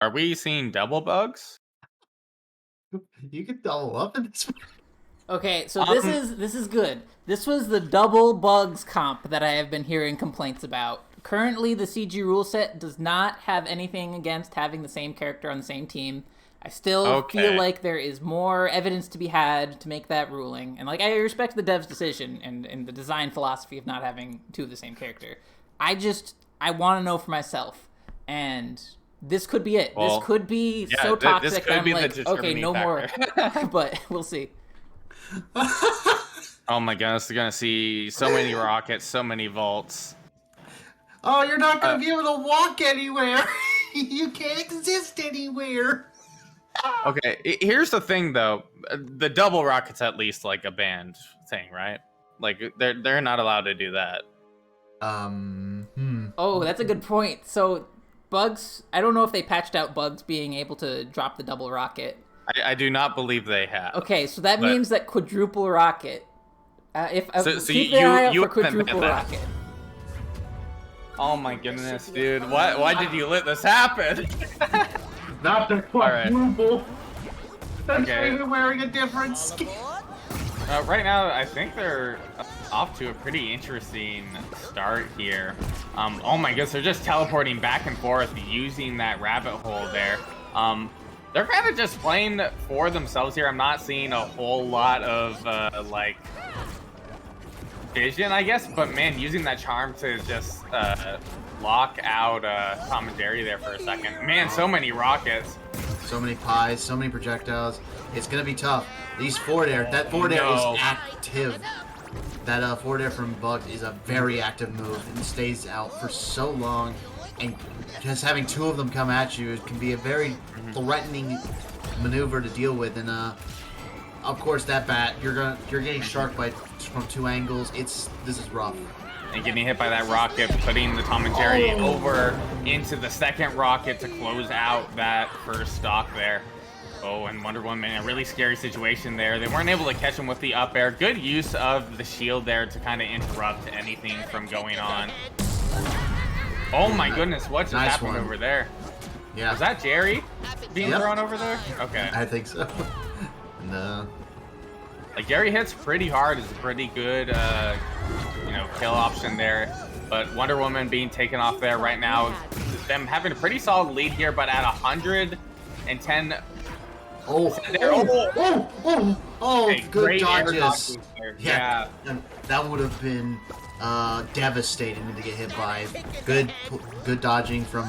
Are we seeing double bugs? You can double up in this. Okay, so this is good. This was the double bugs comp that I have been hearing complaints about. Currently, the CG rule set does not have anything against having the same character on the same team. I still feel Okay. like there is more evidence to be had to make that ruling. And like I respect the dev's decision and the design philosophy of not having two of the same character. I want to know for myself. And this could be it. Well, this could be yeah, so this toxic could that I'm be the like, okay, determining no more. factor. But we'll see. Oh my goodness, they're gonna see so many rockets, so many vaults. Oh, you're not gonna be able to walk anywhere. You can't exist anywhere. Okay, here's the thing though. The double rocket's at least like a banned thing, right? Like they're not allowed to do that. Oh, that's a good point. So, bugs, I don't know if they patched out bugs being able to drop the double rocket. I do not believe they have. Okay, so that means that quadruple rocket. So Keep an eye out you for haven't quadruple met that. rocket. Oh my goodness, dude. Why did you let this happen? Not the right. quadruple. That's Okay. even wearing a different skin. Right now, I think they're off to a pretty interesting start here. Oh my goodness, they're just teleporting back and forth using that rabbit hole there. They're kind of just playing for themselves here. I'm not seeing a whole lot of like vision, I guess, but man, using that charm to just lock out Tom and Jerry there for a second. Man, so many rockets. So many pies, so many projectiles. It's gonna be tough. These forward air, that forward air is active. That forward air from Bug is a very active move and stays out for so long. And just having two of them come at you can be a very threatening maneuver to deal with. And of course, that bat, you're getting sharked by from two angles. This is rough. And getting hit by that rocket, putting the Tom and Jerry over into the second rocket to close out that first stock there. Oh, and Wonder Woman, a really scary situation there. They weren't able to catch him with the up air. Good use of the shield there to kind of interrupt anything from going on. Oh my goodness, what just happened over there? Yeah. Was that Jerry being thrown over there? Okay. I think so. No. Like, Jerry hits pretty hard, is a pretty good, you know, kill option there. But Wonder Woman being taken off there right now, them having a pretty solid lead here, but at 110. Okay, good dodges. dodges there. Yeah. That would have been devastating to get hit by. Good dodging from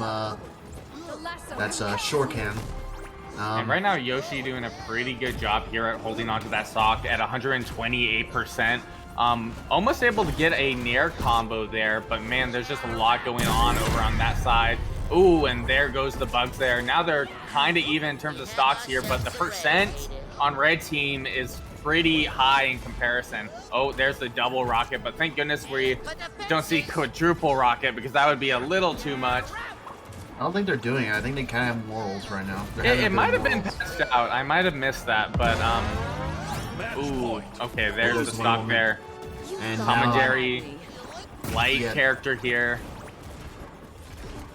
that's Shorkhan. And right now, Yoshi doing a pretty good job here at holding onto that stock at 128%. Almost able to get a nair combo there, but man, there's just a lot going on over on that side. Ooh, and there goes the bugs there. Now they're kind of even in terms of stocks here, but the percent on red team is pretty high in comparison. Oh, there's the double rocket, but thank goodness we don't see quadruple rocket because that would be a little too much. I don't think they're doing it. I think they kind of have morals right now. It might have been passed out. I might have missed that, but ooh, okay, there's the stock there. And Tom and Jerry, light character here.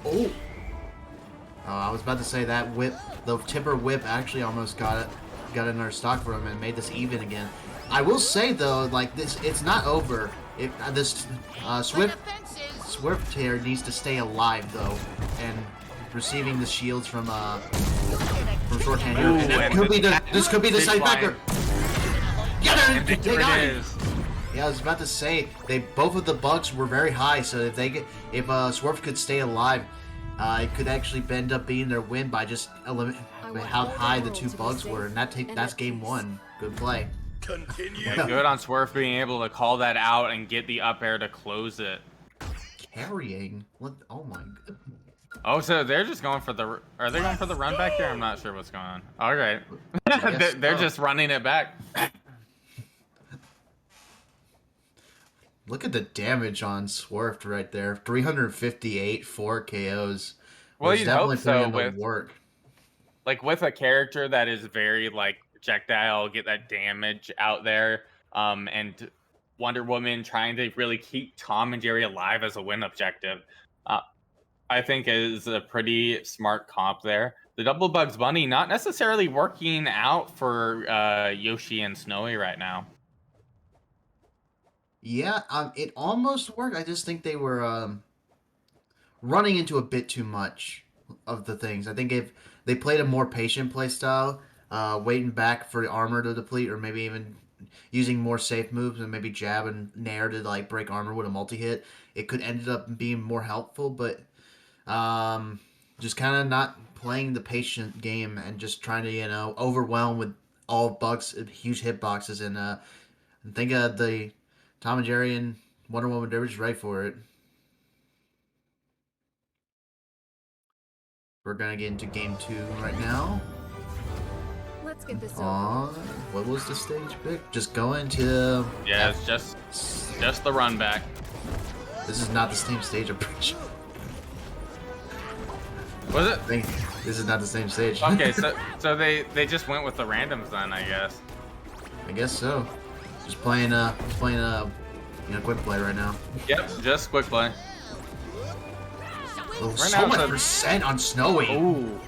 Oh, I was about to say that whip, the tipper whip, actually almost got another stock for him and made this even again. I will say though, like this, it's not over. This Swirft here needs to stay alive though, and receiving the shields from Shorkhan here. And that could be this could be the side factor. Yeah, they got it. Yeah, I was about to say both of the bugs were very high, so if Swirft could stay alive, it could actually end up being their win by just eliminating how high the two bugs were, and that's game one. Good play. Yeah, good on Swirft being able to call that out and get the up air to close it. Carrying? What? Oh my god. Oh, so they're just going for the... Are they going for the run back there? I'm not sure what's going on. All right. They're just running it back. Look at the damage on Swirft right there. 358, 4 KOs. Well, you'd hope so with a character that is very, like, projectile, get that damage out there, and Wonder Woman trying to really keep Tom and Jerry alive as a win objective. I think is a pretty smart comp there. the double Bugs Bunny not necessarily working out for Yoshi and Snowy right now. Yeah, it almost worked. I just think they were running into a bit too much of the things. I think if they played a more patient play style, waiting back for the armor to deplete, or maybe even using more safe moves and maybe jab and nair to like break armor with a multi hit, it could end up being more helpful. But just kind of not playing the patient game and just trying to overwhelm with all bugs, huge hitboxes, and I think the Tom and Jerry and Wonder Woman, they were just right for it. We're gonna get into game 2 right now. Let's get this over. What was the stage pick? Just go into. Yeah, it's just the run back. This is not the same stage, I'm pretty sure. Was it? I think this is not the same stage. Okay, so they just went with the randoms then, I guess. I guess so. Just playing quick play right now. Yep, just quick play. Oh, Right so now much it's a- percent on Snowy. Ooh,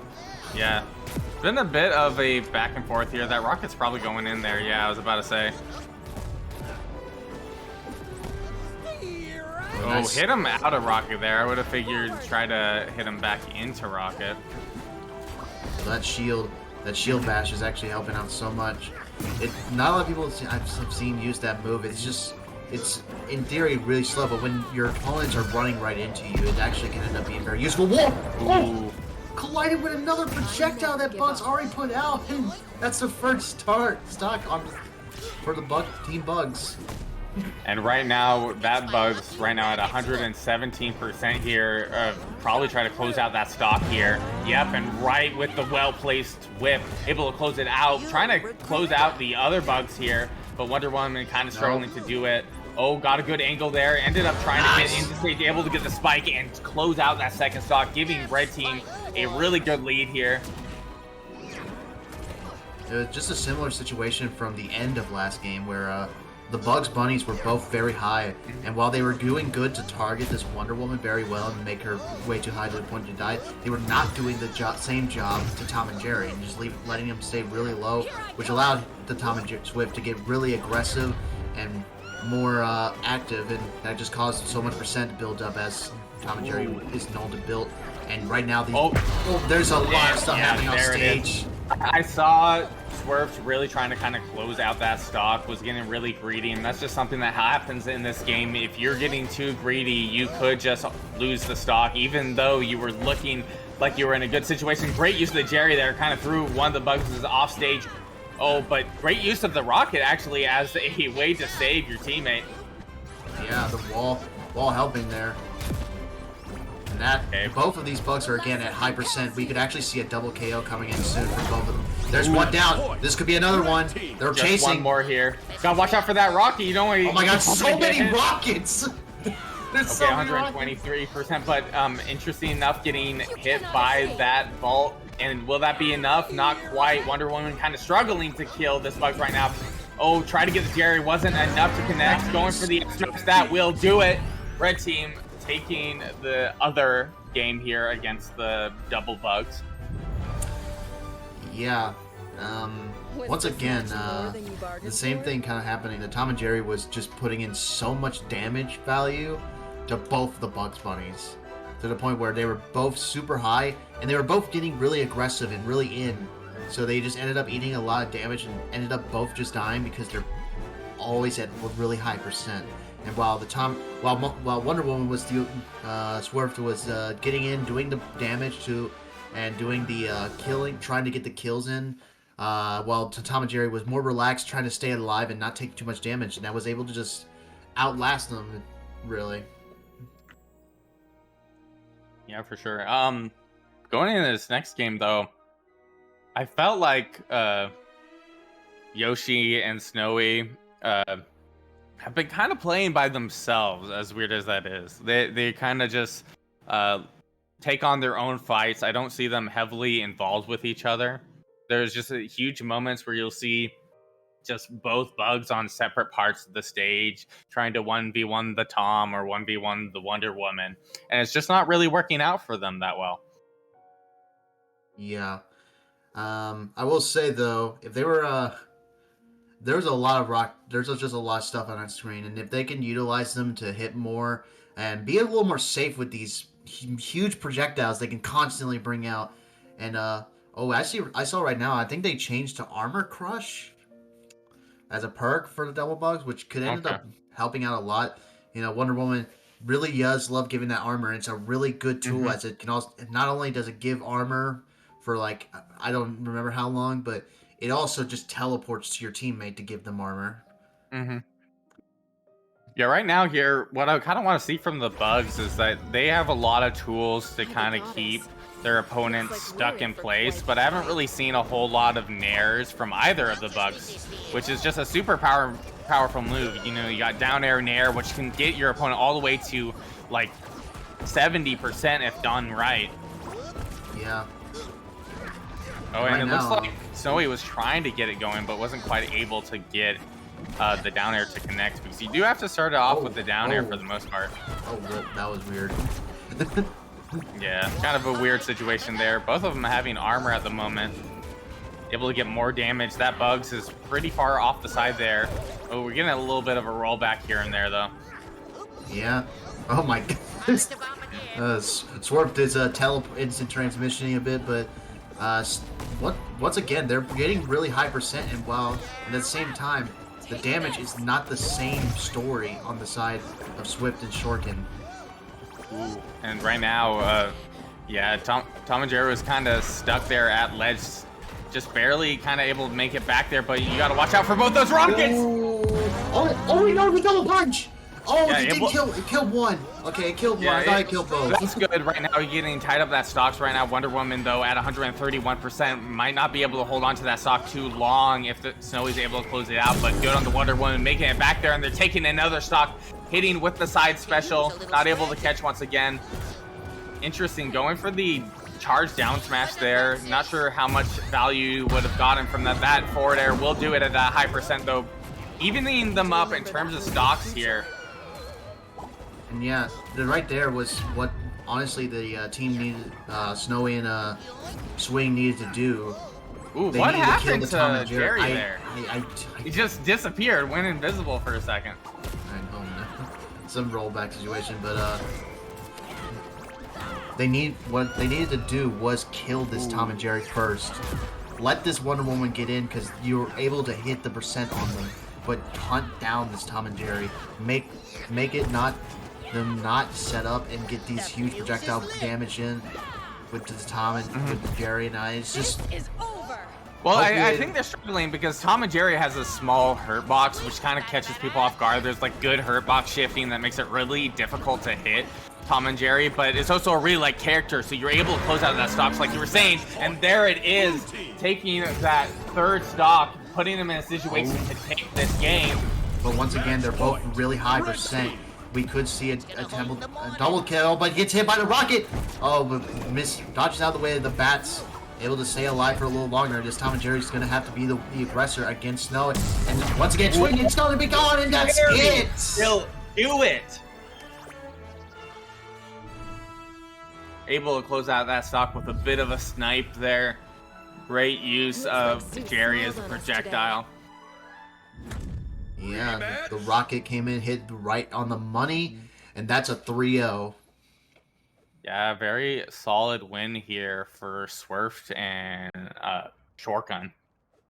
yeah. Been a bit of a back and forth here. That rocket's probably going in there. Yeah, I was about to say. Oh, Nice. hit him out of rocket there. I would have figured try to hit him back into rocket. So that shield bash is actually helping out so much. Not a lot of people I've seen use that move. It's in theory really slow, but when your opponents are running right into you, it actually can end up being very useful. Whoa! Oh! Collided with another projectile that Bugs already put out, and that's the first stock for the Team Bugs. And right now, that Bug's right now at 117% here. Probably try to close out that stock here. Yep, and right with the well-placed whip, able to close it out. Trying to close out the other Bugs here, but Wonder Woman kind of struggling to do it. Oh, got a good angle there. Ended up trying to get into stage, able to get the spike and close out that second stock, giving Red Team a really good lead here. It was just a similar situation from the end of last game where the Bugs Bunnies were both very high, and while they were doing good to target this Wonder Woman very well and make her way too high to the point to die, they were not doing the same job to Tom and Jerry and just letting them stay really low, which allowed the Tom and Jerry Swirft to get really aggressive and more active, and that just caused so much percent to build up as Tom and Jerry is known to build. And right now, there's a lot of stuff happening on stage. I saw Swirft really trying to kind of close out that stock, was getting really greedy, and that's just something that happens in this game. If you're getting too greedy, you could just lose the stock, even though you were looking like you were in a good situation. Great use of the Jerry there, kind of threw one of the Bugs off stage. Oh, but great use of the rocket actually as a way to save your teammate. Yeah, the wall helping there. And both of these Bugs are again at high percent. We could actually see a double KO coming in soon for both of them. There's one down. This could be another one. They're Just chasing. one more here. Gotta watch out for that rocket. You don't want to. Oh my god, so many rockets! There's so many rockets. 123%, but interesting enough, getting hit by that vault. And will that be enough? Not quite. Wonder Woman kind of struggling to kill this Bugs right now. Oh, try to get the Jerry. Wasn't enough to connect. Going for the smash. That will do it. Red Team taking the other game here against the double Bugs. Yeah. Once again, the same thing kind of happening. The Tom and Jerry was just putting in so much damage value to both the Bugs Bunnies, to the point where they were both super high, and they were both getting really aggressive and really in. So they just ended up eating a lot of damage and ended up both just dying because they're always at really high percent. And while while Wonder Woman was Swirft was getting in, doing the damage to, and doing the killing, trying to get the kills in, while Tom and Jerry was more relaxed, trying to stay alive and not take too much damage, and that was able to just outlast them, really. Yeah, for sure. Going into this next game though, I felt like Yoshi and Snowy have been kind of playing by themselves, as weird as that is. They kind of just take on their own fights. I don't see them heavily involved with each other. There's just huge moments where you'll see just both Bugs on separate parts of the stage trying to 1v1 the Tom or 1v1 the Wonder Woman, and it's just not really working out for them that well. Yeah. I will say though, if they were there's a lot of rock. There's just a lot of stuff on that screen, and if they can utilize them to hit more and be a little more safe with these huge projectiles, they can constantly bring out. And oh, I saw right now. I think they changed to Armor Crush as a perk for the double bugs, which could end Okay. up helping out a lot. You know, Wonder Woman really does love giving that armor, and it's a really good tool as it can also. Not only does it give armor for like I don't remember how long, but it also just teleports to your teammate to give them armor. Mm-hmm. Yeah, right now here, what I kind of want to see from the bugs is that they have a lot of tools to kind of keep their opponents stuck in place, but I haven't really seen a whole lot of nairs from either of the bugs, which is just a super powerful move. You know, you got down air nair, which can get your opponent all the way to like 70% if done right. Yeah. Oh, and Right it now- looks like Snowy was trying to get it going, but wasn't quite able to get the down air to connect, because you do have to start it off with the down air for the most part. Oh, well, that was weird. Yeah, kind of a weird situation there. Both of them having armor at the moment. Able to get more damage. That Bugs is pretty far off the side there. Oh, we're getting a little bit of a rollback here and there, though. Yeah. Oh my goodness. Swirft is instant transmissioning a bit, but once again they're getting really high percent, and while at the same time the damage is not the same story on the side of Swift and Shorkhan. Ooh. And right now, yeah, Tom and Jerry was kind of stuck there at ledge, just barely kind of able to make it back there, but you got to watch out for both those rockets! Oh, no, the double punch! Oh, Yeah, it killed one. Okay, it killed one. I thought it killed both. That's good. Right now, you're getting tied up that stocks right now. Wonder Woman, though, at 131%, might not be able to hold on to that stock too long if the Snowy's able to close it out, but good on the Wonder Woman, making it back there, and they're taking another stock, hitting with the side special, not able to catch once again. Interesting, going for the charge down smash there. Not sure how much value you would have gotten from that. That forward air will do it at that high percent, though, evening them up in terms of stocks here. And yeah, right there was what honestly the team needed, Snowy and Swing needed to do. Ooh, They what needed to kill happened the Tom to and Jerry Jerry. there? I He just disappeared, went invisible for a second. don't know. Some rollback situation, but what they needed to do was kill this Tom and Jerry first. Let this Wonder Woman get in, because you were able to hit the percent on them, but hunt down this Tom and Jerry. Make it not set up and get these huge projectile damage in with the Tom and with the Jerry, and it's just. Well, I Okay. think they're struggling because Tom and Jerry has a small hurt box, which kind of catches people off guard. There's like good hurt box shifting that makes it really difficult to hit Tom and Jerry, but it's also a really like character, so you're able to close out of that stocks like you were saying, and there it is, taking that third stock, putting them in a situation to take this game. But once again, they're both really high percent. We could see a double kill, but gets hit by the rocket. Oh, but dodges out of the way of the bats. Able to stay alive for a little longer. This Tom and Jerry's going to have to be the aggressor against Snow. And once again, Swing, it's going to be gone, and that's it. Still do it. Able to close out that stock with a bit of a snipe there. Great use of Jerry as a projectile. Yeah, the rocket came in, hit right on the money, and that's a 3-0. Yeah, very solid win here for Swirft and Shorkhan.